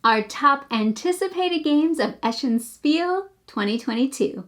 our top anticipated games of Essen Spiel 2022.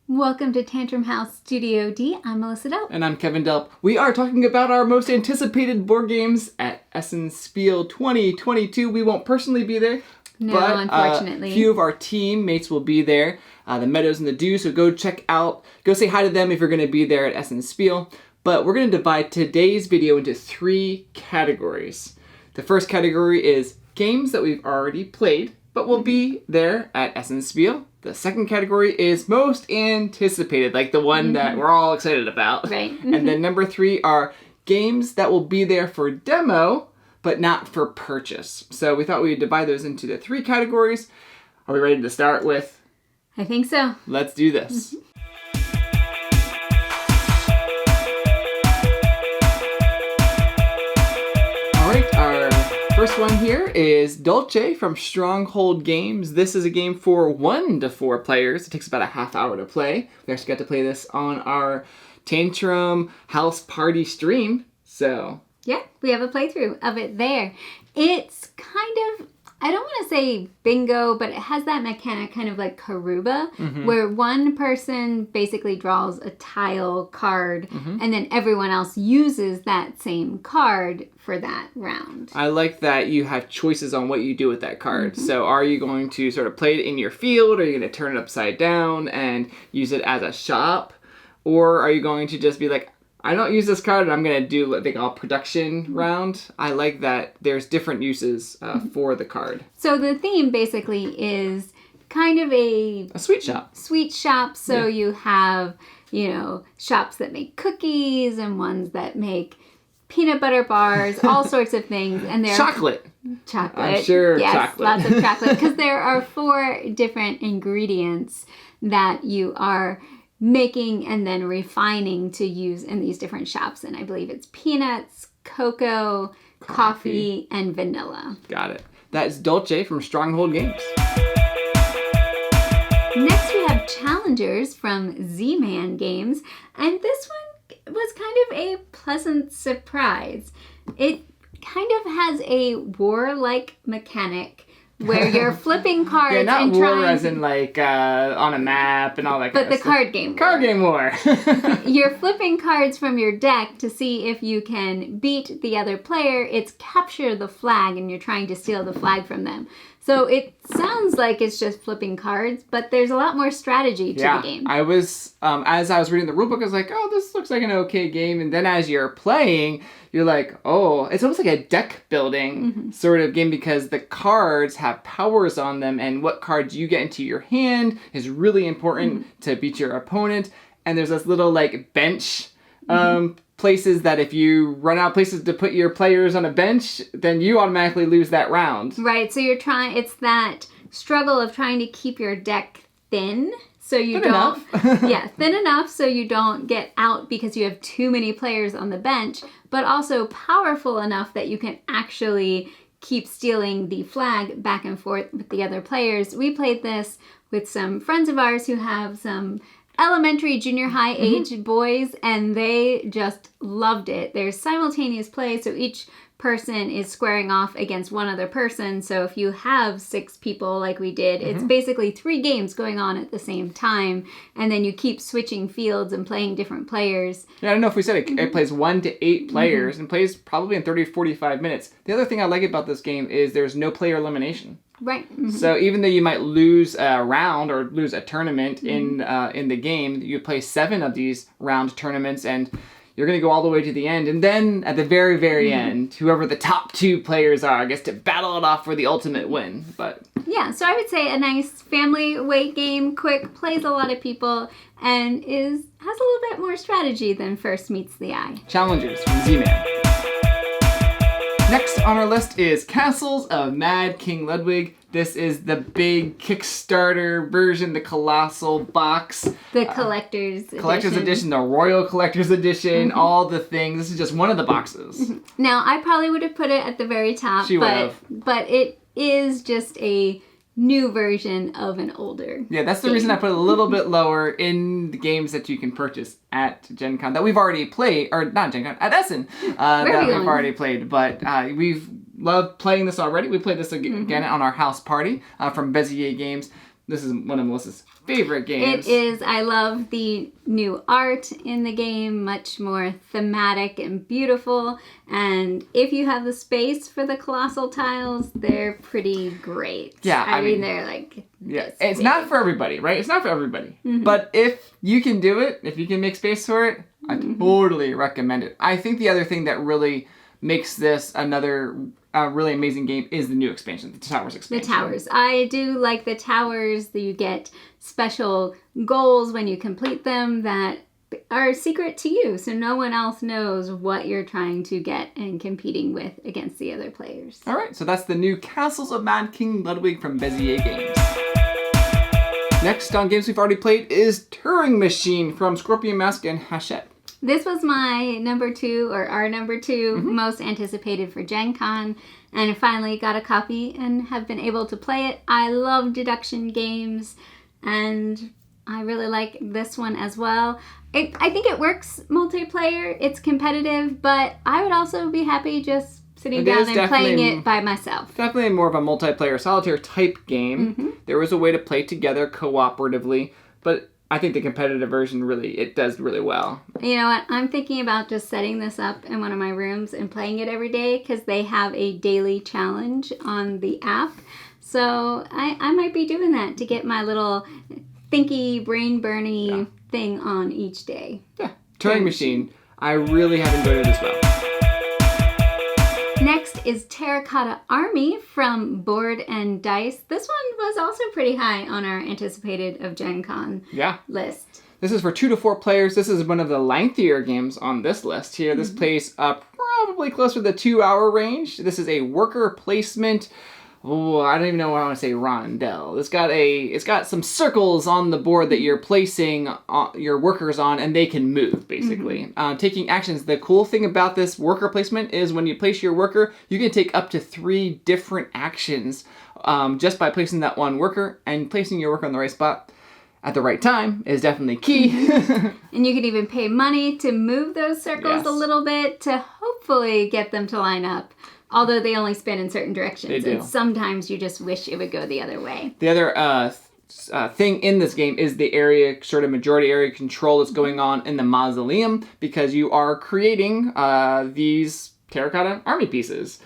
Welcome to Tantrum House Studio D. I'm Melissa Delp. And I'm Kevin Delp. We are talking about our most anticipated board games at Essen Spiel 2022. We won't personally be there. No, but, unfortunately. A few of our teammates will be there, the Meadows and the Dew, so go say hi to them if you're going to be there at Essen Spiel. But we're going to divide today's video into 3 categories. The first category is games that we've already played, but will be there at Essen Spiel. The second category is most anticipated, like the one that we're all excited about. Right. And then number 3 are games that will be there for demo, but not for purchase. So we thought we'd divide those into the 3 categories. Are we ready to start with? I think so. Let's do this. All right, our first one here is Dulce from Stronghold Games. This is a game for 1 to 4 players. It takes about a half hour to play. We actually got to play this on our Tantrum House Party stream. So yeah, we have a playthrough of it there. It's kind of, I don't want to say bingo, but it has that mechanic kind of like Karuba, where one person basically draws a tile card, and then everyone else uses that same card for that round. I like that you have choices on what you do with that card. So are you going to sort of play it in your field, or are you going to turn it upside down and use it as a shop? Or are you going to just be like, I don't use this card and I'm going to do what they call production round. I like that there's different uses for the card. So the theme basically is kind of a sweet shop. Sweet shop. So you have, shops that make cookies and ones that make peanut butter bars, all sorts of things. And they're chocolate. I'm sure yes, chocolate. Lots of chocolate. Because there are 4 different ingredients that you are making and then refining to use in these different shops. And I believe it's peanuts, cocoa, coffee, and vanilla. Got it. That is Dulce from Stronghold Games. Next we have Challengers from Z-Man Games. And this one was kind of a pleasant surprise. It kind of has a war-like mechanic where you're flipping cards yeah, not and war trying as in like on a map and all that kind of stuff. But the card game war. Card game war. You're flipping cards from your deck to see if you can beat the other player. It's capture the flag and you're trying to steal the flag from them. So it sounds like it's just flipping cards, but there's a lot more strategy to the game. I was, as I was reading the rulebook, I was like, oh, this looks like an okay game. And then as you're playing, you're like, oh, it's almost like a deck building sort of game because the cards have powers on them and what cards you get into your hand is really important to beat your opponent. And there's this little like bench places that if you run out of places to put your players on a bench, then you automatically lose that round. Right, so it's that struggle of trying to keep your deck thin so you don't thin enough so you don't get out because you have too many players on the bench, but also powerful enough that you can actually keep stealing the flag back and forth with the other players. We played this with some friends of ours who have some elementary, junior high age boys, and they just loved it. There's simultaneous play, so each person is squaring off against one other person. So if you have 6 people like we did, it's basically 3 games going on at the same time, and then you keep switching fields and playing different players. Yeah, I don't know if we said it plays 1 to 8 players and plays probably in 30 to 45 minutes. The other thing I like about this game is there's no player elimination. Right. So even though you might lose a round or lose a tournament in the game, you play 7 of these round tournaments and you're going to go all the way to the end. And then at the very, very end, whoever the top 2 players are gets to battle it off for the ultimate win. But yeah, so I would say a nice family weight game, quick, plays a lot of people, and has a little bit more strategy than first meets the eye. Challengers from Z-Man. Next on our list is Castles of Mad King Ludwig. This is the big Kickstarter version, the colossal box. The collector's edition, the Royal Collector's Edition, all the things. This is just one of the boxes. Now, I probably would have put it at the very top, She would have. But it is just a new version of an older Yeah, that's the game. reason I put it a little bit lower in the games that you can purchase at Gen Con that we've already played, or not Gen Con, at Essen, that we've already played. But we've loved playing this already. We played this again on our house party from Bezier Games. This is one of Melissa's favorite games. It is. I love the new art in the game, much more thematic and beautiful. And if you have the space for the colossal tiles, they're pretty great. Yeah, I mean, they're like... Yeah, it's not for everybody, right? It's not for everybody. But if you can do it, if you can make space for it, I totally recommend it. I think the other thing that really makes this another really amazing game is the new expansion, the Towers expansion. The Towers. I do like the Towers. You get special goals when you complete them that are secret to you, so no one else knows what you're trying to get and competing with against the other players. All right, so that's the new Castles of Mad King Ludwig from Bezier Games. Next on games we've already played is Turing Machine from Scorpion Mask and Hachette. This was my number 2, or our number 2, most anticipated for Gen Con, and I finally got a copy and have been able to play it. I love deduction games, and I really like this one as well. I think it works multiplayer. It's competitive, but I would also be happy just sitting down and playing it by myself. Definitely more of a multiplayer solitaire type game. There was a way to play together cooperatively, but I think the competitive version it does really well. You know what? I'm thinking about just setting this up in one of my rooms and playing it every day because they have a daily challenge on the app. So I might be doing that to get my little thinky, brain-burny thing on each day. Yeah, Turing Machine. I really have enjoyed it as well. Next is Terracotta Army from Board and Dice. This one was also pretty high on our anticipated of Gen Con list. This is for 2 to 4 players. This is one of the lengthier games on this list here. This plays probably closer to the 2-hour range. This is a worker placement. Oh, I don't even know what I want to say. Rondel. It's got some circles on the board that you're placing your workers on, and they can move basically. Taking actions. The cool thing about this worker placement is when you place your worker, you can take up to 3 different actions just by placing that one worker, and placing your worker on the right spot at the right time is definitely key. And you can even pay money to move those circles a little bit to hopefully get them to line up. Although they only spin in certain directions. They do. And sometimes you just wish it would go the other way. The other thing in this game is the majority area control that's going on in the mausoleum, because you are creating these terracotta army pieces.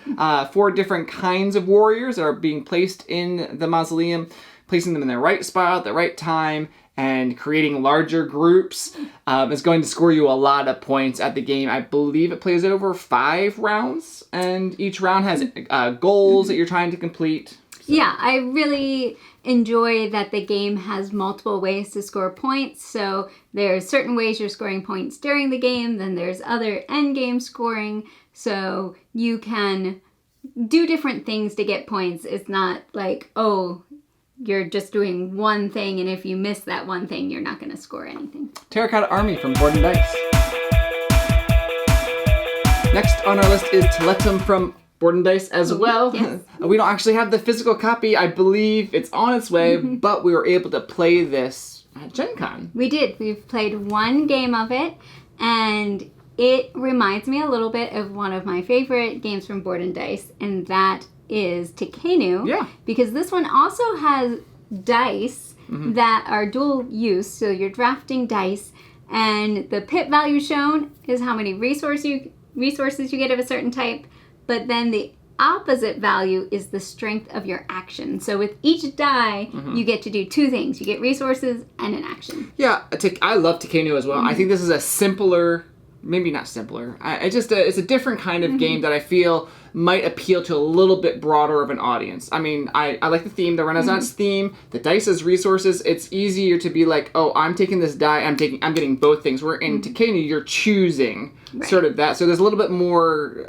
4 different kinds of warriors are being placed in the mausoleum, placing them in the right spot at the right time, and creating larger groups is going to score you a lot of points at the game. I believe it plays over 5 rounds, and each round has goals that you're trying to complete. Yeah, I really enjoy that the game has multiple ways to score points. So there's certain ways you're scoring points during the game, then there's other end game scoring. So you can do different things to get points. It's not like, oh, you're just doing one thing, and if you miss that one thing, you're not going to score anything. Terracotta Army from Board and Dice. Next on our list is Tiletum from Board and Dice as well. Yes. We don't actually have the physical copy. I believe it's on its way, but we were able to play this at Gen Con. We did. We've played one game of it, and it reminds me a little bit of one of my favorite games from Board and Dice, and that is Tekenu. Yeah. Because this one also has dice that are dual use, so you're drafting dice, and the pit value shown is how many resources you get of a certain type, but then the opposite value is the strength of your action. So with each die, you get to do 2 things. You get resources and an action. Yeah, I love Tekenu as well. I think this is a simpler, maybe not simpler. It's a different kind of game that I feel might appeal to a little bit broader of an audience. I mean, I like the theme, the Renaissance theme. The dice as resources. It's easier to be like, oh, I'm taking this die, I'm getting both things. Where in Tekenu, you're choosing sort of that. So there's a little bit more.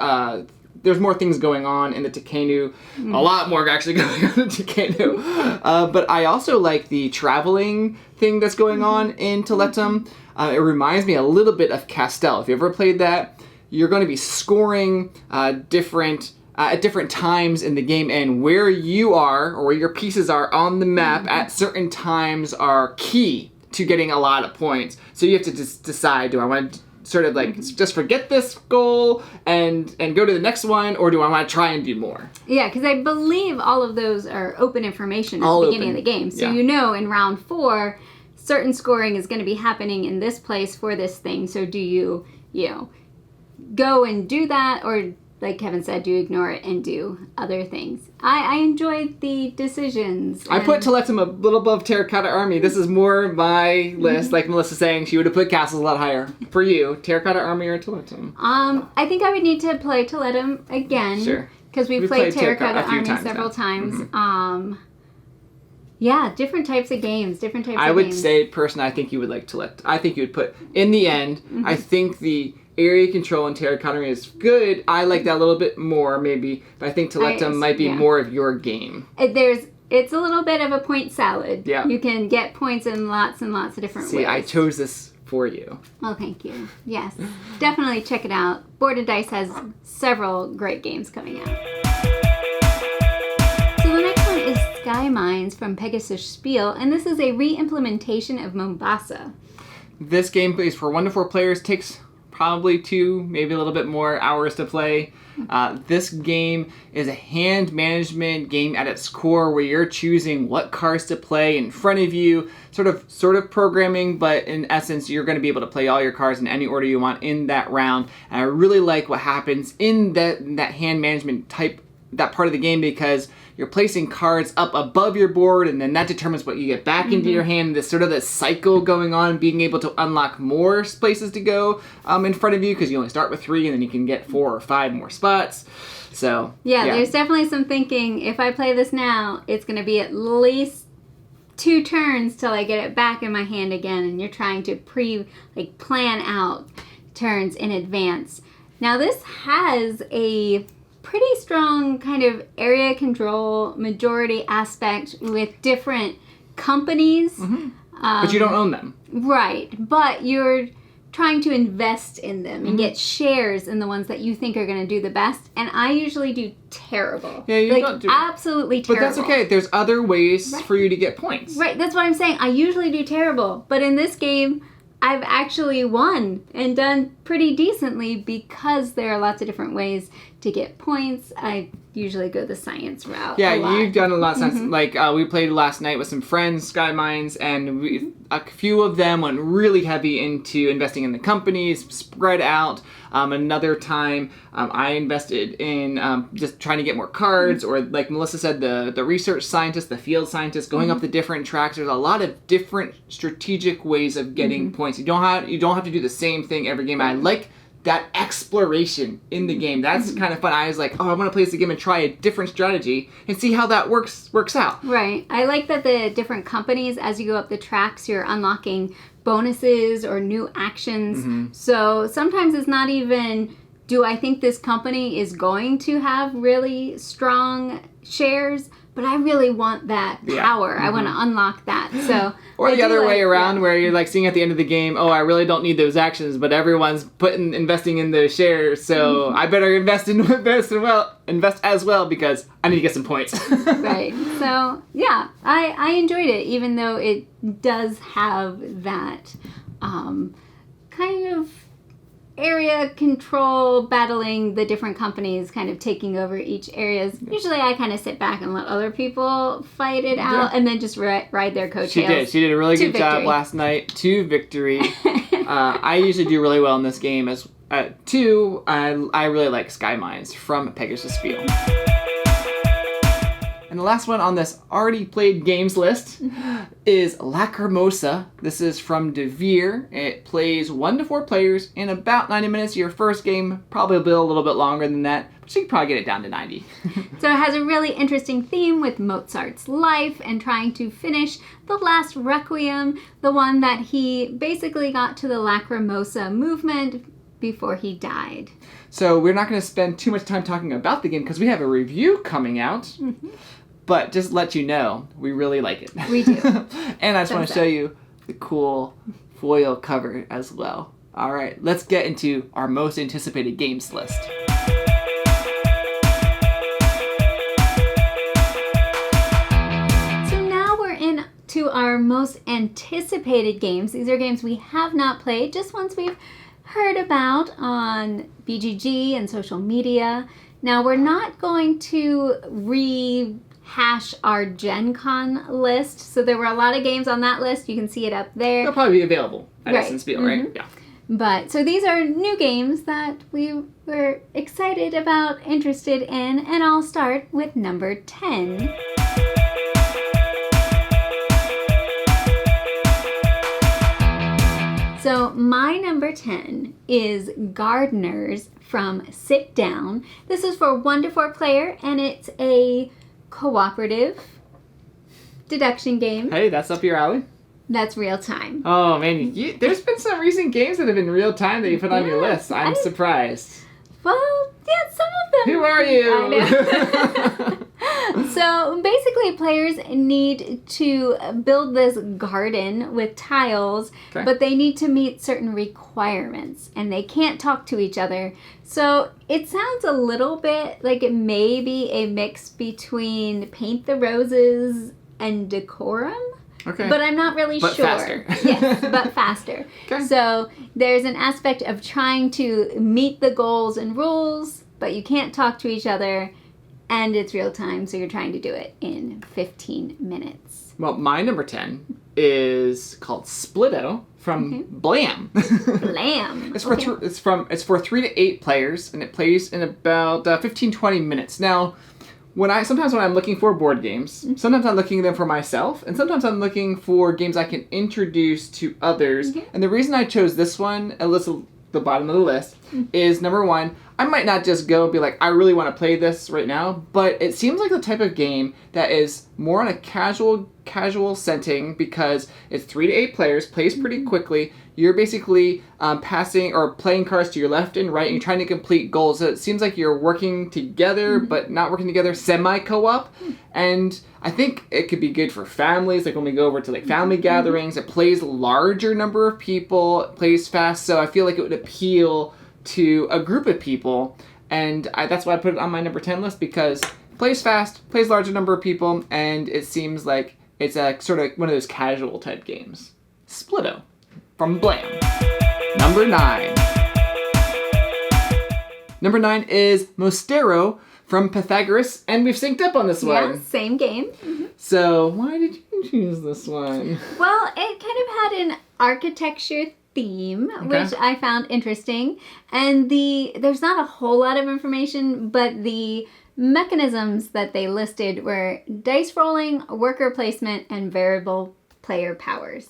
There's more things going on in the Tekenu. A lot more actually going on in Tekenu. But I also like the traveling thing that's going on in Tiletum. It reminds me a little bit of Castel. If you ever played that, you're going to be scoring different at different times in the game, and where you are or where your pieces are on the map at certain times are key to getting a lot of points. So you have to just decide, do I want to sort of like just forget this goal and go to the next one, or do I want to try and do more? Yeah, because I believe all of those are open information at the beginning of the game. So you know in round 4, certain scoring is going to be happening in this place for this thing. So do you go and do that, or like Kevin said, do you ignore it and do other things? I enjoyed the decisions. I put Tiletum a little above Terracotta Army. This is more my list. Like Melissa's saying, she would have put Castles a lot higher. For you, Terracotta Army or Tiletum? I think I would need to play Tiletum again. Sure. Because we played Terracotta Army several times. Yeah, different types of games, I would say, personally, I think you would like Tiletum. I think you would put, in the end, I think the area control in Terracotta Army is good. I like that a little bit more, maybe, but I think Tiletum might be more of your game. It's a little bit of a point salad. Yeah. You can get points in lots and lots of different ways. See, I chose this for you. Oh, thank you. Yes, definitely check it out. Board and Dice has several great games coming out. So the next one is Skymines from Pegasus Spiel, and this is a re-implementation of Mombasa. This game plays for 1 to 4 players, takes probably 2, maybe a little bit more hours to play. This game is a hand management game at its core, where you're choosing what cards to play in front of you, sort of programming, but in essence you're going to be able to play all your cards in any order you want in that round. And I really like what happens in that hand management type, that part of the game, because you're placing cards up above your board, and then that determines what you get back into your hand. This sort of this cycle going on, being able to unlock more places to go in front of you, because you only start with 3, and then you can get 4 or 5 more spots. So yeah, there's definitely some thinking. If I play this now, it's going to be at least 2 turns till I get it back in my hand again, and you're trying to plan out turns in advance. Now this has a pretty strong kind of area control majority aspect with different companies. But you don't own them. Right, but you're trying to invest in them and get shares in the ones that you think are going to do the best, and I usually do terrible. Yeah, you don't do absolutely terrible. But that's okay. There's other ways for you to get points. Right, that's what I'm saying. I usually do terrible, but in this game, I've actually won and done pretty decently because there are lots of different ways to get points. I usually go the science route. Yeah, you've done a lot of science. Like, we played last night with some friends, Skymines, and a few of them went really heavy into investing in the companies, spread out. Another time, I invested in just trying to get more cards, or like Melissa said, the research scientist, the field scientist, going up the different tracks. There's a lot of different strategic ways of getting points. You don't have to do the same thing every game. I like that exploration in the game. That's kind of fun. I was like, I want to play this game and try a different strategy and see how that works out. Right. I like that the different companies, as you go up the tracks, you're unlocking bonuses or new actions. So sometimes it's not even, do I think this company is going to have really strong shares, but I really want that power. I want to unlock that. So or the other way around, where you're like seeing at the end of the game, I really don't need those actions, but everyone's investing in those shares, so I better invest as well because I need to get some points. Right. So yeah, I enjoyed it, even though it does have that kind of area control, battling the different companies, kind of taking over each areas. Usually I kind of sit back and let other people fight it out and then just ride their coattails. She did a really good job last night to victory. I usually do really well in this game. As I really like Skymines from Pegasus Spiel. And the last one on this already played games list is Lacrimosa. This is from Devere. It plays 1 to 4 players in about 90 minutes. Your first game probably will be a little bit longer than that, but you can probably get it down to 90. So it has a really interesting theme with Mozart's life and trying to finish the last Requiem, the one that he basically got to the Lacrimosa movement before he died. So we're not going to spend too much time talking about the game because we have a review coming out. But just to let you know, we really like it. We do. And I just want to show you the cool foil cover as well. All right, let's get into our most anticipated games list. to our most anticipated games. These are games we have not played, just ones we've heard about on BGG and social media. Now, we're not going to rehash our Gen Con list, so there were a lot of games on that list. You can see it up there. They'll probably be available at Right. Essen Spiel, right? Yeah. But, so these are new games that we were excited about, interested in, and I'll start with number 10. So my number 10 is Gardeners from Sit Down. This is for 1 to 4 player, and it's a cooperative deduction game. Hey, that's up your alley. That's real time. Oh, man. There's been some recent games that have been real time that you put on your list. I'm surprised. Well, yeah, some of them. Who are you? I know. So basically, players need to build this garden with tiles, Okay. but they need to meet certain requirements, and they can't talk to each other. So it sounds a little bit like it may be a mix between Paint the Roses and Decorum. Okay. But I'm not really But sure. faster. Yes, but faster. Okay. So there's an aspect of trying to meet the goals and rules, but you can't talk to each other, and it's real time, so you're trying to do it in 15 minutes. Well, my number 10 is called Splito from Blam. Blam. It's for 3 to 8 players, and it plays in about 15-20 minutes. Now, sometimes when I'm looking for board games, sometimes I'm looking at them for myself, and sometimes I'm looking for games I can introduce to others. And the reason I chose this one, at least the bottom of the list, is number 1, I might not just go and be like, I really want to play this right now, but it seems like the type of game that is more on a casual setting because it's 3 to 8 players, plays pretty quickly. You're basically passing or playing cards to your left and right, and you're trying to complete goals. So it seems like you're working together, but not working together, semi-co-op. And I think it could be good for families, like when we go over to like family gatherings. It plays a larger number of people, it plays fast, so I feel like it would appeal to a group of people. And that's why I put it on my number 10 list, because it plays fast, plays larger number of people, and it seems like it's a sort of one of those casual type games. Splito from Blam. Number 9. Number 9 is Moestreiro from Pythagoras, and we've synced up on this one. Yeah, same game. So why did you choose this one? Well, it kind of had an architecture theme, which I found interesting. And there's not a whole lot of information, but the mechanisms that they listed were dice rolling, worker placement, and variable player powers.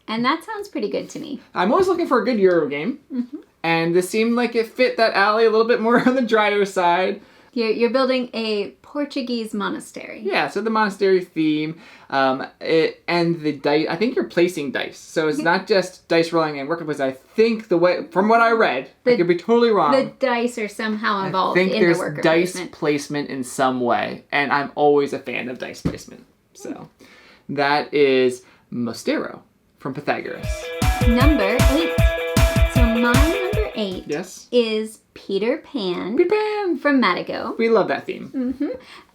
And that sounds pretty good to me. I'm always looking for a good Euro game, and this seemed like it fit that alley a little bit more on the drier side. You're building a Portuguese monastery. Yeah, so the monastery theme, and the dice. I think you're placing dice, so it's not just dice rolling and worker placement. I think from what I read, I could be totally wrong. The dice are somehow involved in the worker placement. I think there's dice placement in some way, and I'm always a fan of dice placement. So that is Moestreiro from Pythagoras. Number 8. So my number 8 is Peter Pan. Peter Pan from Madigo. We love that theme.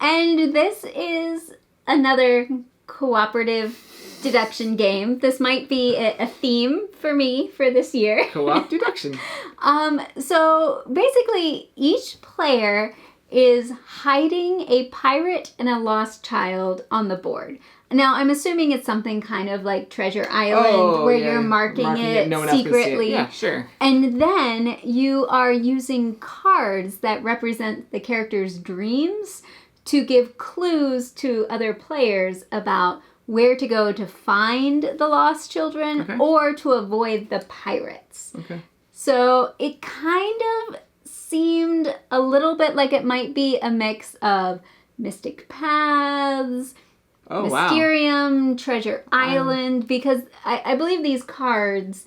And this is another cooperative deduction game. This might be a theme for me for this year. Co-op deduction. So basically, each player is hiding a pirate and a lost child on the board. Now, I'm assuming it's something kind of like Treasure Island, where you're marking it no one else can see secretly. it. Yeah, sure. And then you are using cards that represent the character's dreams to give clues to other players about where to go to find the lost children or to avoid the pirates. So it kind of seemed a little bit like it might be a mix of Mystic Paths, Mysterium, Treasure Island, because I believe these cards,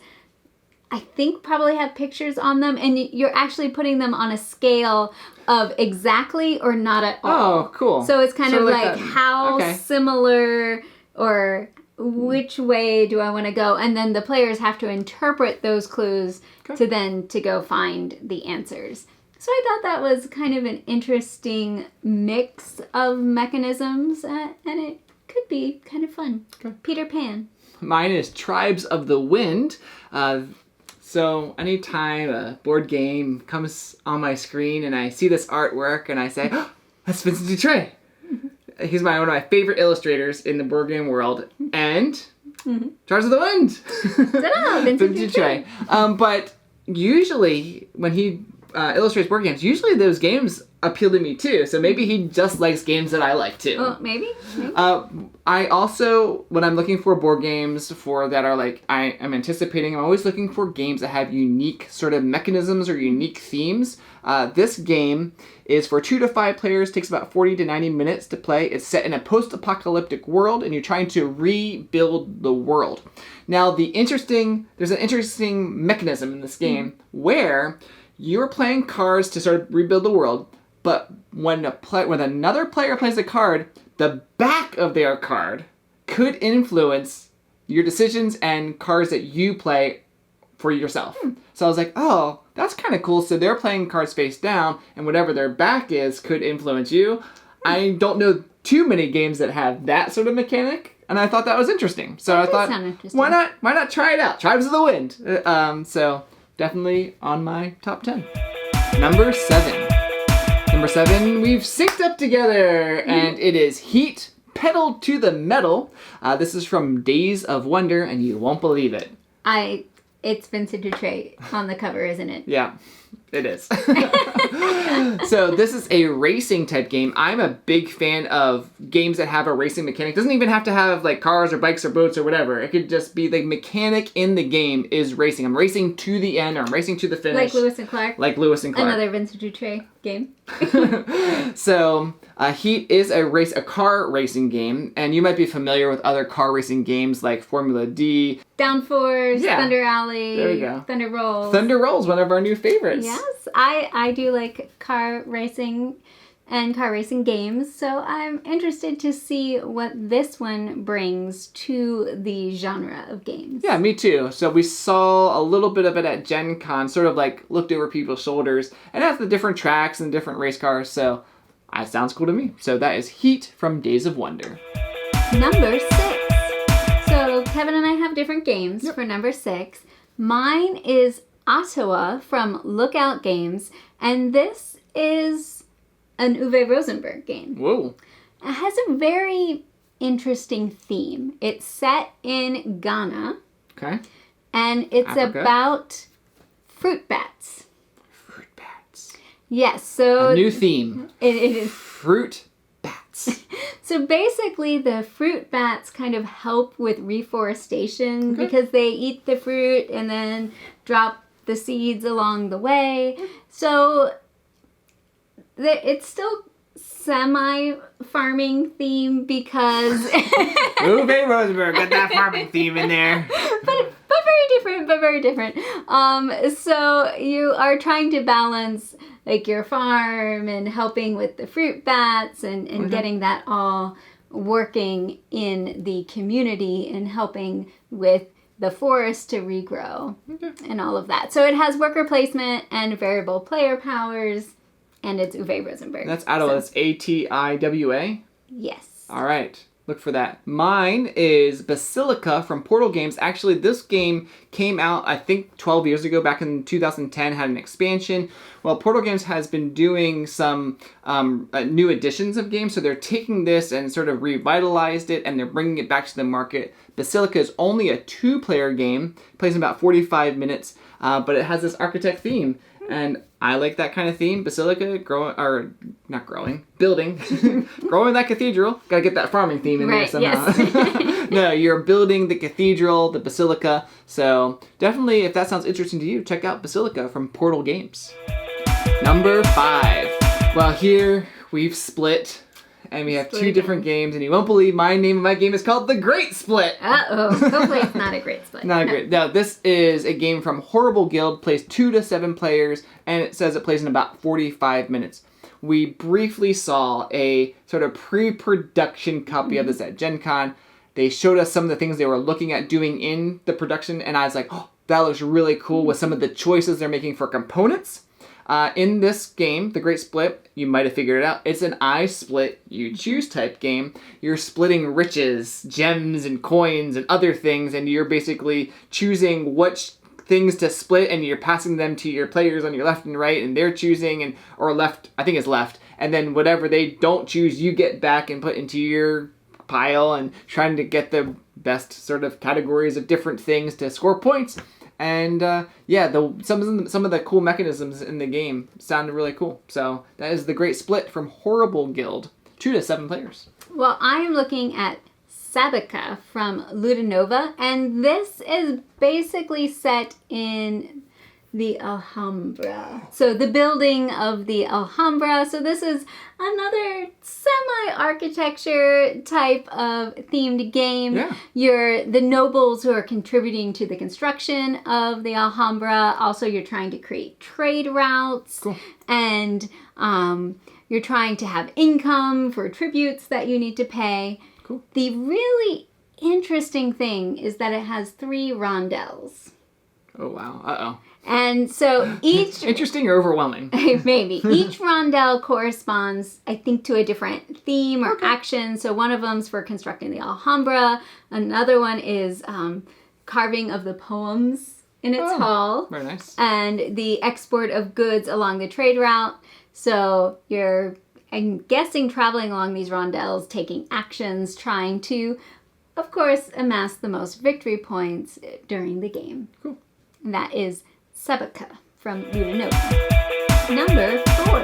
I think, probably have pictures on them, and you're actually putting them on a scale of exactly or not at all. Oh, cool. So it's kind of like that. how similar or which way do I want to go? And then the players have to interpret those clues to go find the answers. So I thought that was kind of an interesting mix of mechanisms, and could be kind of fun. Okay. Peter Pan. Mine is Tribes of the Wind. So anytime a board game comes on my screen and I see this artwork and I say, oh, that's Vincent Dutray. He's one of my favorite illustrators in the board game world. And Tribes of the Wind. Ta-da, Vincent Dutray. But usually when he illustrates board games, usually those games appeal to me too. So maybe he just likes games that I like too. Oh, maybe. I also, when I'm looking for board games that are like I am anticipating, I'm always looking for games that have unique sort of mechanisms or unique themes. This game is for 2 to 5 players, takes about 40 to 90 minutes to play. It's set in a post-apocalyptic world, and you're trying to rebuild the world. Now, there's an interesting mechanism in this game where you're playing cards to sort of rebuild the world, but when another player plays a card, the back of their card could influence your decisions and cards that you play for yourself. So I was like, oh, that's kind of cool. So they're playing cards face down, and whatever their back is could influence you. I don't know too many games that have that sort of mechanic, and I thought that was interesting. So I thought, why not try it out? Tribes of the Wind. So definitely on my top 10. Number 7. Number 7, we've synced up together, and it is Heat, Pedal to the Metal. This is from Days of Wonder, and you won't believe it. It's Vincent Dutray on the cover, isn't it? Yeah, it is. So this is a racing type game. I'm a big fan of games that have a racing mechanic. It doesn't even have to have like cars or bikes or boats or whatever. It could just be the mechanic in the game is racing. I'm racing to the end, or I'm racing to the finish. Like Lewis and Clark. Another Vincent Dutray game. So Heat is a car racing game, and you might be familiar with other car racing games like Formula D. Downforce, Thunder Alley. There we go. Thunder Rolls. Thunder Rolls, one of our new favorites. Yes, I do like car racing and car racing games, so I'm interested to see what this one brings to the genre of games. Yeah, me too. So we saw a little bit of it at Gen Con, sort of like looked over people's shoulders, and it has the different tracks and different race cars, so that sounds cool to me. So that is Heat from Days of Wonder. Number 6. So Kevin and I have different games for number 6. Mine is Atiwa from Lookout Games, and this is an Uwe Rosenberg game. Whoa. It has a very interesting theme. It's set in Ghana. Okay. And it's Africa. About fruit bats. Fruit bats. Yes, so... A new theme. It is. Fruit bats. So basically the fruit bats kind of help with reforestation because they eat the fruit and then drop the seeds along the way. So it's still semi-farming theme because... Uwe Rosenberg got that farming theme in there. but very different. So you are trying to balance like your farm and helping with the fruit bats and getting that all working in the community and helping with the forest to regrow and all of that. So it has worker placement and variable player powers, and it's Uwe Rosenberg. That's Atiwa. That's Atiwa? Yes. All right. Look for that. Mine is Basilica from Portal Games. Actually, this game came out, I think, 12 years ago, back in 2010, had an expansion. Well, Portal Games has been doing some new editions of games, so they're taking this and sort of revitalized it, and they're bringing it back to the market. Basilica is only a 2-player game, plays in about 45 minutes, but it has this architect theme. And I like that kind of theme. Basilica, building. Growing that cathedral. Gotta get that farming theme in there somehow. Yes. No, you're building the cathedral, the basilica. So definitely, if that sounds interesting to you, check out Basilica from Portal Games. Number 5. Well, here we've split. And we have 2 different games, and you won't believe my name of my game is called The Great Split. Uh-oh. Hopefully it's not a great split. Not a great. No, this is a game from Horrible Guild, plays 2 to 7 players, and it says it plays in about 45 minutes. We briefly saw a sort of pre-production copy of this at Gen Con. They showed us some of the things they were looking at doing in the production, and I was like, oh, that looks really cool with some of the choices they're making for components. In this game, The Great Split, you might have figured it out. It's an I split, you choose type game. You're splitting riches, gems, and coins, and other things, and you're basically choosing which things to split, and you're passing them to your players on your left and right, and they're choosing, or left, I think it's left, and then whatever they don't choose, you get back and put into your pile, and trying to get the best sort of categories of different things to score points. And some of the cool mechanisms in the game sounded really cool. So that is The Great Split from Horrible Guild, 2 to 7 players. Well, I am looking at Sabika from Ludonova, and this is basically set in the Alhambra. So the building of the Alhambra. So this is another semi-architecture type of themed game. Yeah. You're the nobles who are contributing to the construction of the Alhambra. Also, you're trying to create trade routes. Cool. And you're trying to have income for tributes that you need to pay. Cool. The really interesting thing is that it has 3 rondels. Oh, wow. Uh-oh. And so each... Interesting or overwhelming? Maybe. Each rondel corresponds, I think, to a different theme or action. So one of them's for constructing the Alhambra. Another one is carving of the poems in its hall. Very nice. And the export of goods along the trade route. So you're, I'm guessing, traveling along these rondels, taking actions, trying to, of course, amass the most victory points during the game. Cool. And that is Sabika from Ludonova. Number 4.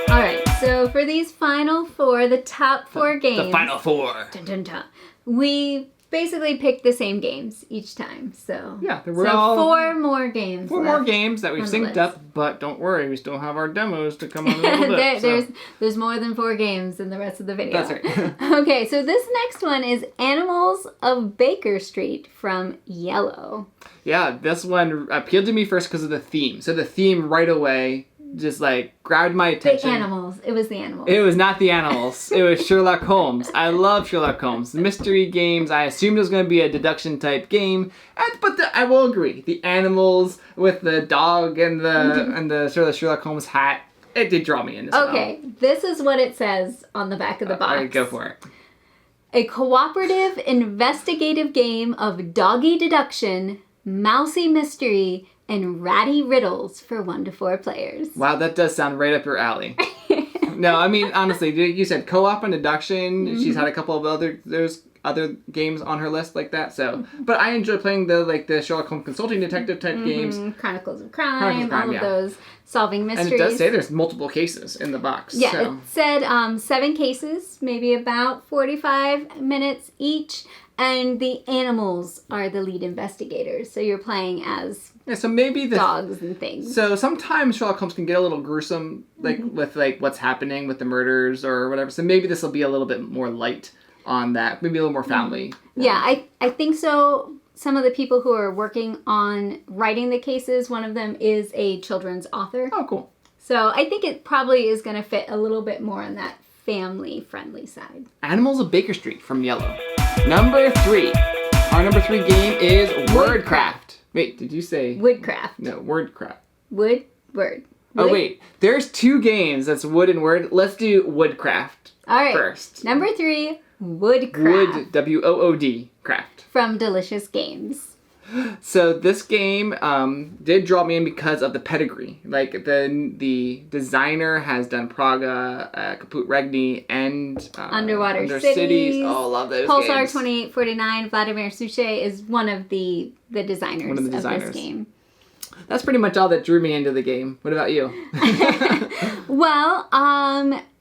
All right, so for these final 4, the top 4 games. The final 4. Dun, dun, dun, we basically picked the same games each time. So yeah, we're all 4 more games. 4 more games that we've synced up, but don't worry, we still have our demos to come on a little bit. There's more than 4 games in the rest of the video. That's right. Okay, so this next one is Animals of Baker Street from Yellow. Yeah, this one appealed to me first because of the theme. So the theme right away just like grabbed my attention. The animals. It was the animals. It was not the animals. It was Sherlock Holmes. I love Sherlock Holmes. Mystery games. I assumed it was going to be a deduction type game, but I will agree. The animals with the dog and the sort of Sherlock Holmes hat. It did draw me in as well. Okay, this is what it says on the back of the box. All right, go for it. A cooperative investigative game of doggy deduction, mousy mystery, and ratty riddles for 1 to 4 players. Wow, that does sound right up your alley. No, I mean, honestly, you said co-op and deduction. Mm-hmm. She's had a couple of other games on her list like that. So, but I enjoy playing the Sherlock Holmes consulting detective type games. Chronicles of Crime, all of those solving mysteries. And it does say there's multiple cases in the box. Yeah, so. it said 7 cases, maybe about 45 minutes each. And the animals are the lead investigators. So you're playing as so maybe dogs and things. So sometimes Sherlock Holmes can get a little gruesome, with what's happening with the murders or whatever. So maybe this will be a little bit more light on that. Maybe a little more family. Yeah, I think so. Some of the people who are working on writing the cases, one of them is a children's author. Oh, cool. So I think it probably is going to fit a little bit more on that family-friendly side. Animals of Baker Street from Yellow. Number 3. Our number 3 game is Wordcraft. Wait, did you say... Woodcraft. No, Wordcraft. Word. Oh, wait. There's 2 games. That's Wood and Word. Let's do Woodcraft first. Number 3, Woodcraft. Wood, W-O-O-D, craft. From Delicious Games. So this game did draw me in because of the pedigree. Like the designer has done Praga, Kaput Regni, and Underwater Cities. Oh, love those Pulsar games. 2849. Vladimir Suchet is one of the designers of this game. That's pretty much all that drew me into the game. What about you? Well,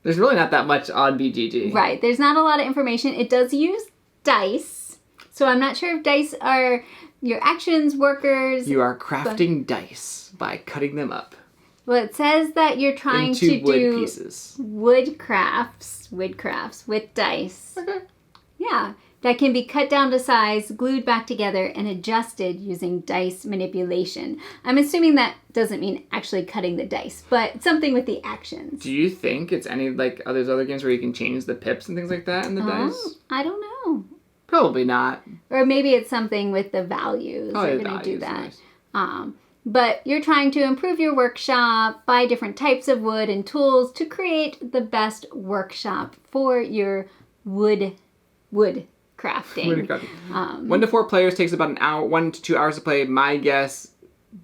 there's really not that much on BGG. Right. There's not a lot of information. It does use dice. So I'm not sure if dice are your actions, workers. You are crafting dice by cutting them up. Well, it says that you're trying to do pieces. woodcrafts with dice. Okay. Yeah. That can be cut down to size, glued back together, and adjusted using dice manipulation. I'm assuming that doesn't mean actually cutting the dice, but something with the actions. Do you think it's any like those other games where you can change the pips and things like that in the dice? I don't know. Probably not. Or maybe it's something with the values. Oh, You're the going to do values, that. nice. but you're trying to improve your workshop, buy different types of wood and tools to create the best workshop for your wood crafting. 1 to 4 players takes about an hour, 1 to 2 hours to play. My guess,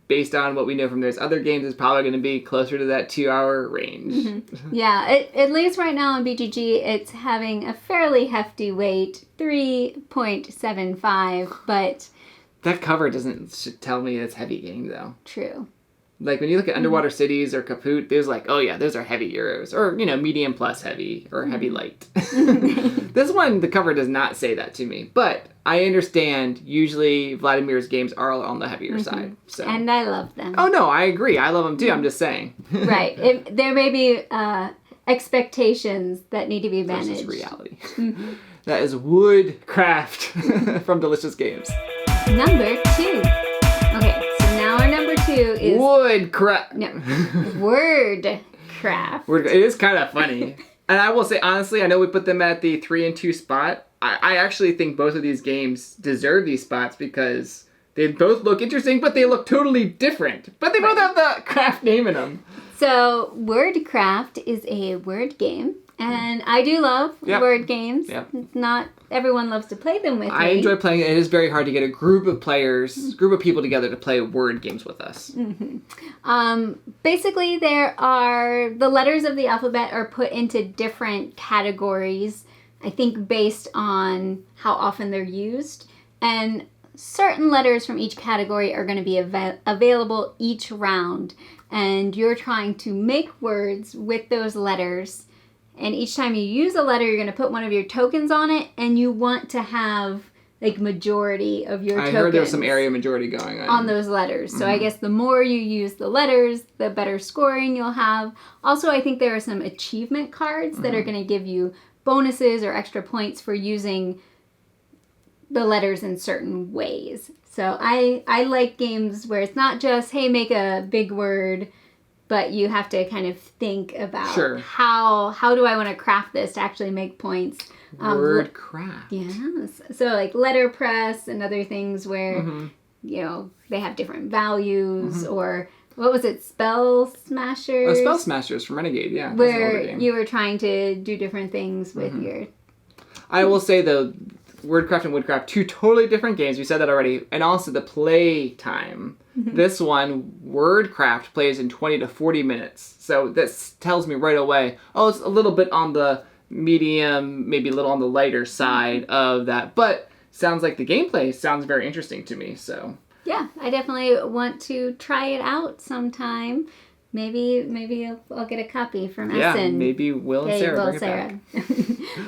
based on what we know from those other games, is probably going to be closer to that 2-hour range. Yeah, at least right now on BGG, it's having a fairly hefty weight, 3.75, but... That cover should tell me it's heavy game, though. True. Like, when you look at Underwater Cities or Kaput, there's like, oh yeah, those are heavy Euros. Or, medium plus heavy, or heavy light. This one, the cover does not say that to me. But I understand, usually Vladimir's games are on the heavier side. So. And I love them. Oh no, I agree. I love them too, I'm just saying. Right. There may be expectations that need to be managed. Versus reality. That is Woodcraft from Delicious Games. Number 2. Okay, so now our number 2 is... Woodcraft. No. Wordcraft. It is kind of funny. And I will say, honestly, I know we put them at the 3 and 2 spot. I actually think both of these games deserve these spots because they both look interesting, but they look totally different. But they both have the craft name in them. So, Wordcraft is a word game. And I do love word games. Yep. Not everyone loves to play them with me. I enjoy playing it. It is very hard to get a group of people together to play word games with us. Basically, the letters of the alphabet are put into different categories, I think based on how often they're used. And certain letters from each category are going to be available each round. And you're trying to make words with those letters. And each time you use a letter, you're going to put one of your tokens on it, and you want to have, like, majority of your tokens. I heard there's some area majority going on those letters. So I guess the more you use the letters, the better scoring you'll have. Also, I think there are some achievement cards that are going to give you bonuses or extra points for using the letters in certain ways. So I like games where it's not just, hey, make a big word, but you have to kind of think about how do I want to craft this to actually make points. Wordcraft. Yes. So like letterpress and other things where, they have different values or, what was it, Spell Smashers? Spell Smashers from Renegade, yeah. Where you were trying to do different things with your... I will say, though, Wordcraft and Woodcraft, 2 totally different games. We said that already. And also the play time. This one, Wordcraft, plays in 20 to 40 minutes. So this tells me right away, it's a little bit on the medium, maybe a little on the lighter side of that. But sounds like the gameplay sounds very interesting to me, so... Yeah, I definitely want to try it out sometime. Maybe I'll get a copy from Essen. Yeah, maybe Will and Sarah bring it back.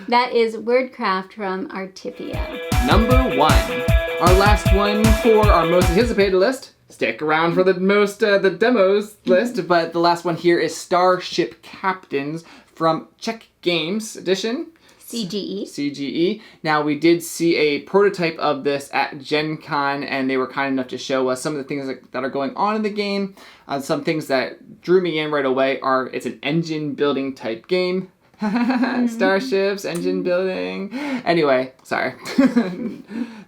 That is Wordcraft from Atiwa. Number 1. Our last one for our most anticipated list. Stick around for the demos list, but the last one here is Starship Captains from Czech Games Edition. CGE. Now, we did see a prototype of this at Gen Con, and they were kind enough to show us some of the things that are going on in the game. Some things that drew me in right away are it's an engine building type game. Starships, engine building. Anyway, sorry.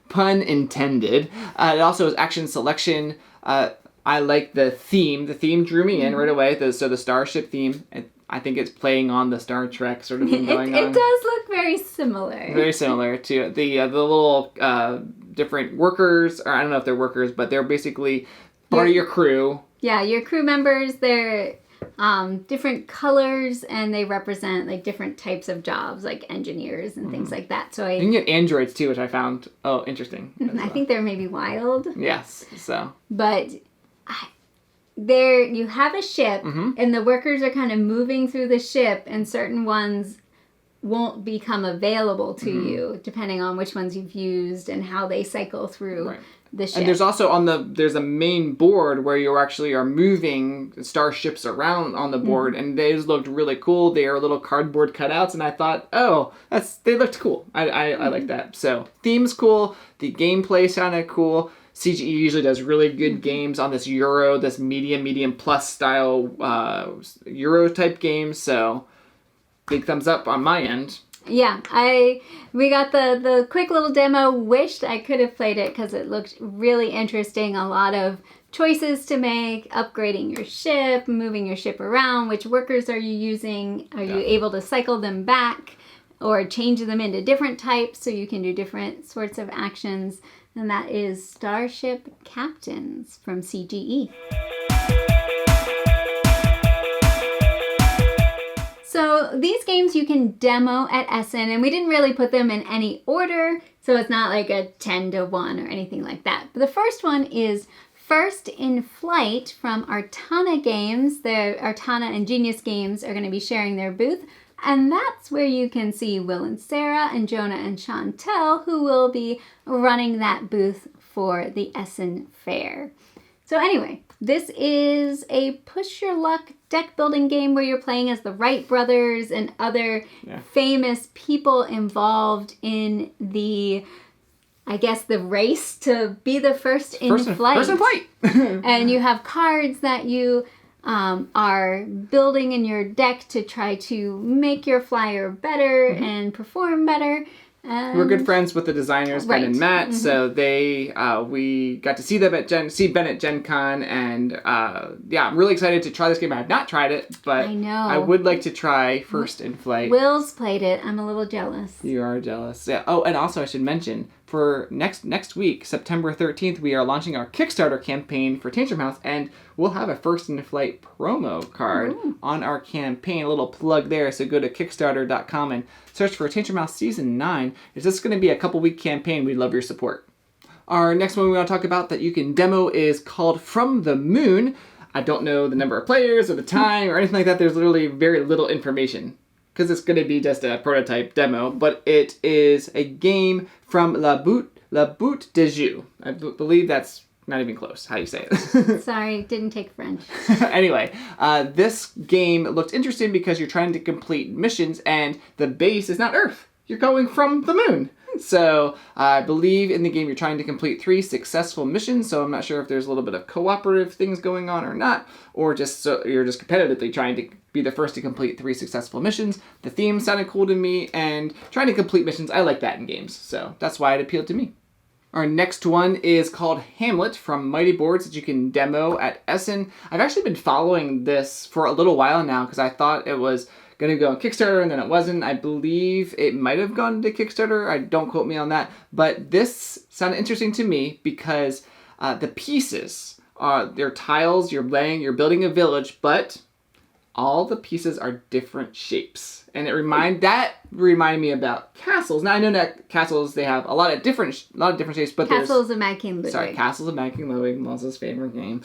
Pun intended. It also is action selection. I like the theme. The theme drew me in right away. So the Starship theme, I think it's playing on the Star Trek sort of thing going on. It does look very similar. Very similar to the little different workers, or I don't know if they're workers, but they're basically part of your crew. Yeah, your crew members, they're different colors, and they represent like different types of jobs, like engineers and things like that. So you can get androids too, which I found interesting. I think they're maybe wild. Yes, so. But there you have a ship, and the workers are kind of moving through the ship, and certain ones won't become available to you depending on which ones you've used and how they cycle through the ship. And there's also there's a main board where you actually are moving starships around on the board, and those looked really cool. They are little cardboard cutouts, and I thought, they looked cool. I like that. So theme's cool. The gameplay sounded cool. CGE usually does really good games on this Euro, this medium plus style Euro type game. So big thumbs up on my end. Yeah, we got the quick little demo. Wished I could have played it because it looked really interesting. A lot of choices to make, upgrading your ship, moving your ship around, which workers are you using, are you able to cycle them back or change them into different types so you can do different sorts of actions. And that is Starship Captains from CGE. So these games you can demo at Essen, and we didn't really put them in any order, so it's not like a 10-to-1 or anything like that. But the first one is First in Flight from Artana Games. The Artana and Genius Games are going to be sharing their booth, and that's where you can see Will and Sarah and Jonah and Chantel, who will be running that booth for the Essen Fair. So anyway, this is a push your luck deck building game where you're playing as the Wright brothers and other famous people involved in the, I guess, the race to be the first in flight. First in flight. And you have cards that you are building in your deck to try to make your flyer better and perform better. We're good friends with the designers, Ben and Matt, so they we got to see them at Ben at Gen Con, and I'm really excited to try this game. I have not tried it, but I know. I would like to try First in Flight. Will's played it. I'm a little jealous. You are jealous. Yeah. Oh, and also I should mention, for next week, September 13th, we are launching our Kickstarter campaign for Tantrum House, and we'll have a First in Flight promo card on our campaign. A little plug there, so go to Kickstarter.com and search for Tantrum House Season 9. It's just going to be a couple-week campaign. We'd love your support. Our next one we want to talk about that you can demo is called From the Moon. I don't know the number of players or the time or anything like that. There's literally very little information, because it's going to be just a prototype demo, but it is a game from La Boute de Jeu. I believe that's not even close. How do you say it? Sorry, didn't take French. Anyway, this game looked interesting because you're trying to complete missions, and the base is not Earth. You're going from the moon. So I believe in the game you're trying to complete 3 successful missions, so I'm not sure if there's a little bit of cooperative things going on or not, or just so you're just competitively trying to be the first to complete 3 successful missions. The theme sounded cool to me, and trying to complete missions, I like that in games, so that's why it appealed to me. Our next one is called Hamlet from Mighty Boards that you can demo at Essen. I've actually been following this for a little while now because I thought it was going to go on Kickstarter and then it wasn't. I believe it might have gone to Kickstarter. Don't quote me on that. But this sounded interesting to me because the pieces, they're tiles, you're building a village, but all the pieces are different shapes. And it reminded me about castles. Now I know that castles, they have a lot of different shapes, but Castles of Mad King Ludwig. Sorry, Castles of Mad King Ludwig, Melza's favorite game.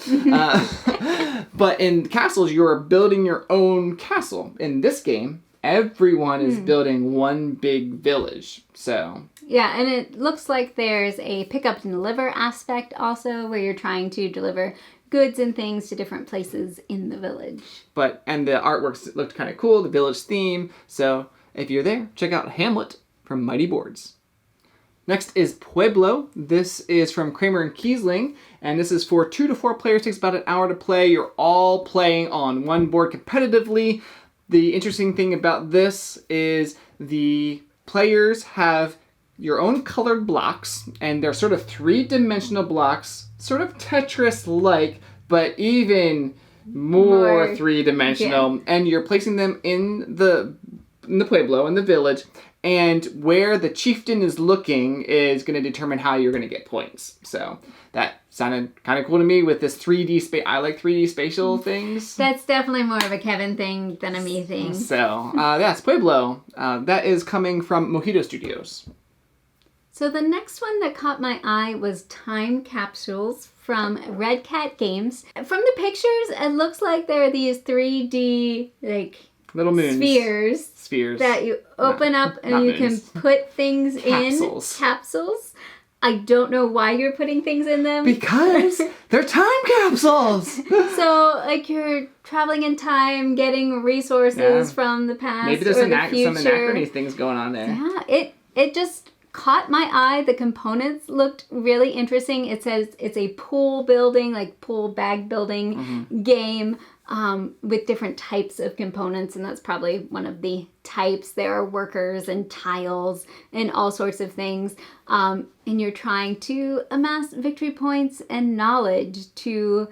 But in castles, you're building your own castle. In this game, everyone is building one big village. So yeah, and it looks like there's a pick up and deliver aspect also, where you're trying to deliver goods and things to different places in the village. And the artwork looked kind of cool, the village theme. So if you're there, check out Hamlet from Mighty Boards. Next is Pueblo. This is from Kramer and Kiesling, and this is for 2 to 4 players. Takes about an hour to play. You're all playing on one board competitively. The interesting thing about this is the players have your own colored blocks, and they're sort of 3-dimensional blocks, sort of Tetris-like, but even more 3-dimensional. Yeah. And you're placing them in the Pueblo, in the village, and where the chieftain is looking is going to determine how you're going to get points. So that sounded kind of cool to me with this 3D space. I like 3D spatial things. That's definitely more of a Kevin thing than a me thing. So that's Pueblo. That is coming from Mojito Studios. So the next one that caught my eye was Time Capsules from Red Cat Games. From the pictures, it looks like there are these 3D little moons. Spheres that you open up and you can put things in. Capsules. I don't know why you're putting things in them. Because they're time capsules! So, you're traveling in time, getting resources from the past. Maybe there's or some the future. anachrony things going on there. Yeah, it just caught my eye. The components looked really interesting. It says it's a pool building, pool bag building game. with different types of components, and that's probably one of the types. There are workers and tiles and all sorts of things. And you're trying to amass victory points and knowledge to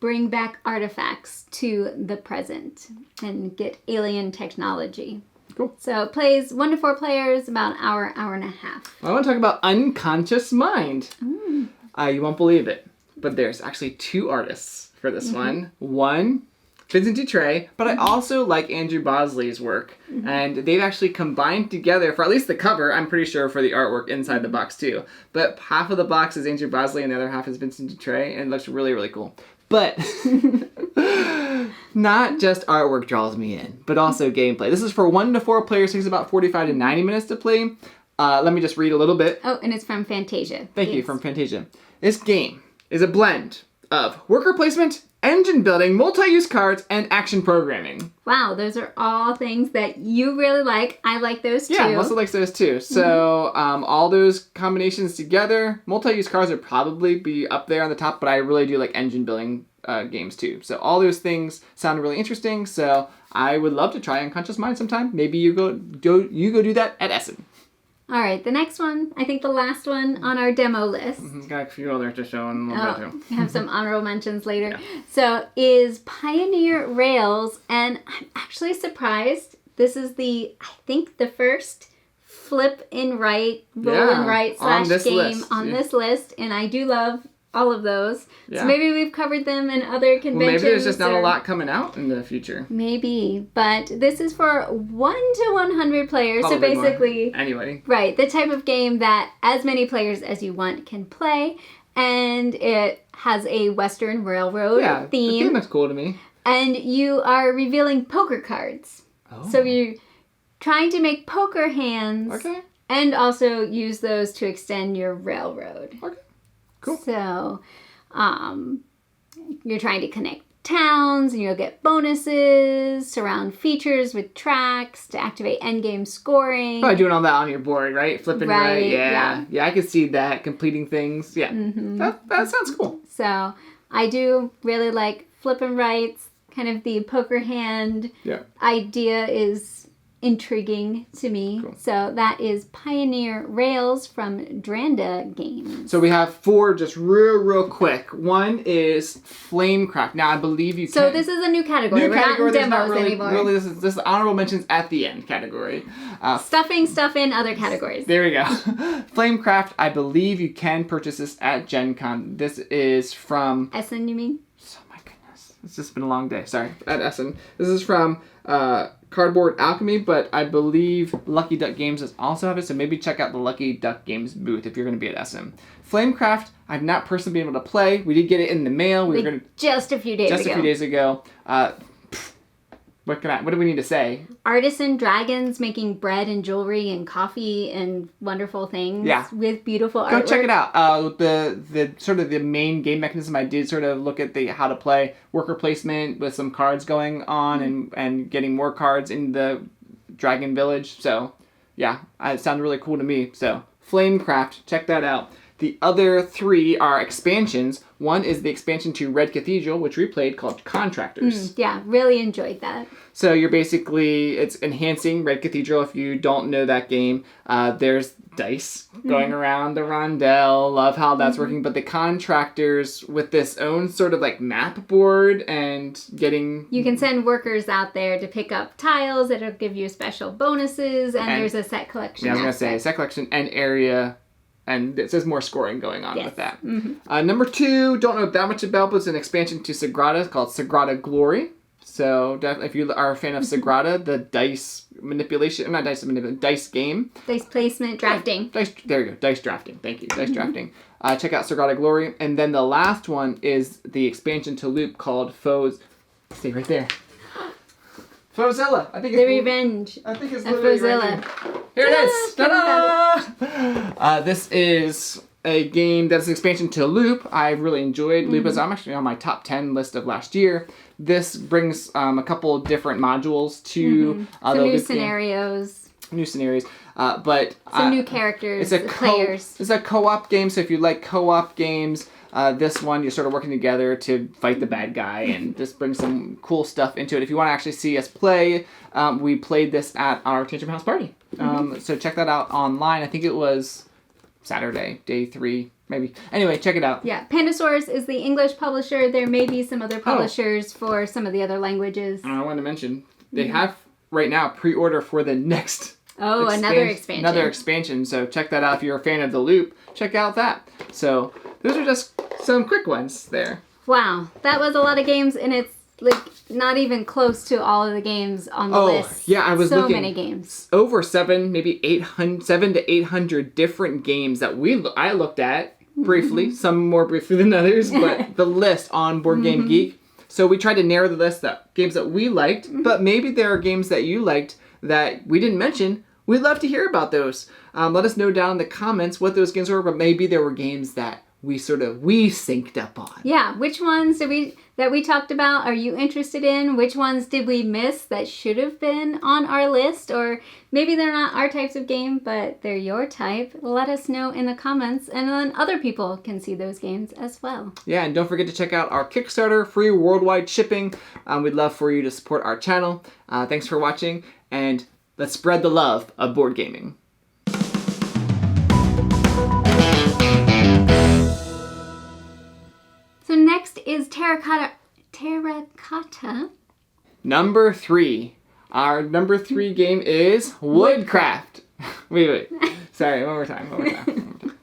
bring back artifacts to the present and get alien technology. Cool. So it plays 1 to 4 players, about an hour, hour and a half. I want to talk about Unconcious Mind. You won't believe it, but there's actually 2 artists for this one. One, Vincent Dutray, but I also like Andrew Bosley's work. And they've actually combined together, for at least the cover, I'm pretty sure for the artwork inside the box too. But half of the box is Andrew Bosley and the other half is Vincent Dutray, and it looks really, really cool. But not just artwork draws me in, but also gameplay. This is for 1 to 4 players, takes about 45 to 90 minutes to play. Let me just read a little bit. Oh, and it's from Fantasia. Thank you, from Fantasia. This game is a blend of worker placement, engine building, multi-use cards, and action programming. Wow, those are all things that you really like. I like those too. Yeah, Melissa likes those too. So all those combinations together, multi-use cards would probably be up there on the top, but I really do like engine building games too. So all those things sound really interesting. So I would love to try Unconscious Mind sometime. Maybe you go do that at Essen. All right, the next one, I think the last one on our demo list. Got a few others to show in a little bit too. We have some honorable mentions later. Yeah. So is Pioneer Rails, and I'm actually surprised. This is I think the first flip and write, roll and write / game on this list, and I do love all of those. Yeah. So maybe we've covered them in other conventions. Well, maybe there's just not a lot coming out in the future. Maybe, but this is for 1 to 100 players. Probably so basically, anyway, right, the type of game that as many players as you want can play, and it has a Western Railroad theme. The theme looks cool to me. And you are revealing poker cards. Oh. So you're trying to make poker hands. Okay. And also use those to extend your railroad. Okay. Cool. So, you're trying to connect towns, and you'll get bonuses, surround features with tracks to activate endgame scoring. Probably doing all that on your board, right? Flipping right. Yeah, I could see that. Completing things. Yeah. That sounds cool. So, I do really like flip and rights. Kind of the poker hand idea is intriguing to me. Cool. So that is Pioneer Rails from Dranda Games. So we have 4 just real quick. One is Flamecraft. Now I believe you can... So this is a new category. We're not in demos anymore. Really, this is honorable mentions at the end category. Stuffing stuff in other categories. There we go. Flamecraft, I believe you can purchase this at Gen Con. This is from... Essen, you mean? Oh my goodness. It's just been a long day. Sorry. At Essen. This is from... Cardboard Alchemy, but I believe Lucky Duck Games does also have it, so maybe check out the Lucky Duck Games booth if you're going to be at Essen. Flamecraft, I've not personally been able to play. We did get it in the mail. Just a few days ago. What do we need to say? Artisan dragons making bread and jewelry and coffee and wonderful things with beautiful artwork. Go check it out. The sort of the main game mechanism, I did sort of look at how to play worker placement with some cards going on and getting more cards in the Dragon Village. So yeah, it sounded really cool to me. So Flamecraft, check that out. The other 3 are expansions. One is the expansion to Red Cathedral, which we played, called Contractors. Yeah, really enjoyed that. So you're it's enhancing Red Cathedral if you don't know that game. There's dice going around the rondel. Love how that's working. But the Contractors with this own sort of like map board and getting... You can send workers out there to pick up tiles that'll give you special bonuses. And there's a set collection. Yeah, I was going to say set collection and area... And there's more scoring going on with that. Number 2, don't know that much about, but it's an expansion to Sagrada called Sagrada Glory. So definitely, if you are a fan of Sagrada, the dice manipulation, not dice manipulation, dice game. Dice placement, drafting. There you go, dice drafting. Thank you, dice drafting. Check out Sagrada Glory. And then the last one is the expansion to Loop called Foes. Stay right there. Fozilla. I think it's... The Revenge. I think it's literally Fozilla. Right here it is. Ta-da! This is a game that's an expansion to Loop. I really enjoyed Loop. I'm actually on my top 10 list of last year. This brings a couple of different modules to some new scenarios. New scenarios. But some new characters, players. It's a co-op game, so if you like co-op games, This one, you're sort of working together to fight the bad guy and just bring some cool stuff into it. If you want to actually see us play, we played this at our Tantrum House party. So check that out online. I think it was Saturday, day 3, maybe. Anyway, check it out. Yeah, Pandasaurus is the English publisher. There may be some other publishers for some of the other languages. I wanted to mention, they have right now pre-order for the next another expansion. Another expansion. So check that out. If you're a fan of the loop, check out that. So those are just some quick ones there. Wow, that was a lot of games, and it's like not even close to all of the games on the list. Yeah, I was looking. So many games. Over 700 to 800 different games that I looked at briefly. Some more briefly than others, but the list on Board Game Geek. So we tried to narrow the list of games that we liked, but maybe there are games that you liked that we didn't mention. We'd love to hear about those. Let us know down in the comments what those games were, but maybe there were games that we synced up on. Yeah, which ones that we talked about are you interested in? Which ones did we miss that should have been on our list? Or maybe they're not our types of game, but they're your type. Let us know in the comments, and then other people can see those games as well. Yeah, and don't forget to check out our Kickstarter, free worldwide shipping. We'd love for you to support our channel. Thanks for watching, and let's spread the love of board gaming. So next is Terracotta. Number 3. Our number 3 game is Woodcraft. Wait. Sorry, one more time.